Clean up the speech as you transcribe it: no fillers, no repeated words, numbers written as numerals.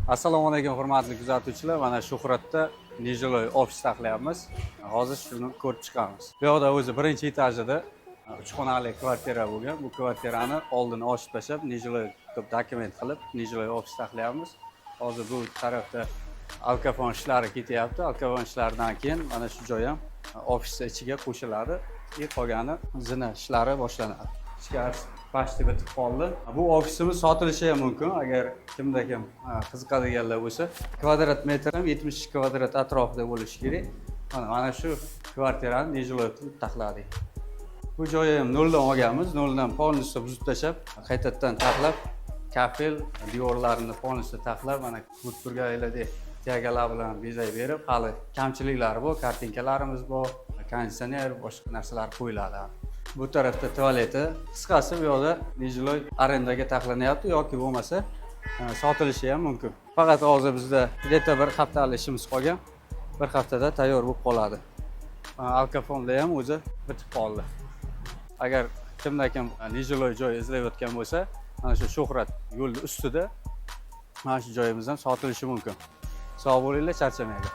Assalomu alaykum hurmatli kuzatuvchilar. Mana Shuhratda Nijiloy ofis taqlayapmiz. Hozir shuni ko'rib chiqamiz. Bu yoqda o'zi birinchi etajida 3 xonali kvartira bo'lgan. Bu kvartirani oldini ochib tashlab, Nijiloy dokument qilib, Nijiloy ofis taqlayapmiz. Hozir bu tarafda alkafon ishlari ketyapti. Alkafon ishlaridan keyin mana shu joy ham ofisning ichiga qo'shiladi. Qolgani zina ishlari boshlanadi. Ichkarisi pashti bitib qoldi. Bu ofisimiz sotilishi ham mumkin agar kimda kim qiziqadiganlar bo'lsa. Kvadrat metr ham 70 kvadrat atrofida bo'lishi kerak. Mana shu kvartirani Nijiloy qilib taqladik. Bu joyni ham noldan olganmiz. Noldan polностью buzib tashlab, qaytadan taqlab, kafel devorlarini polностью taqlab, mana ko'rib turganinglardek tegalar bilan bezay berib, hali kamchiliklari bor, kartinkalarimiz bor, konditsioner, boshqa narsalar qo'yiladi. Bu tarafda tualeti. Qisqasi bu yoqda Nijiloy arendaga taqlanyapti yoki bo'lmasa sotilishi ham mumkin. Faqat hozir bizda где-то bir haftalik ishimiz qolgan. Bir haftada tayyor bo'lib qoladi. Alkafonda ham o'zi bitib qoldi. Agar kimda kim Nijiloy joy izlayotgan bo'lsa, mana shu Shuhrat yo'lning ustida mana shu joyimiz ham sotilishi mumkin. Sog' bo'linglar, charchamanglar.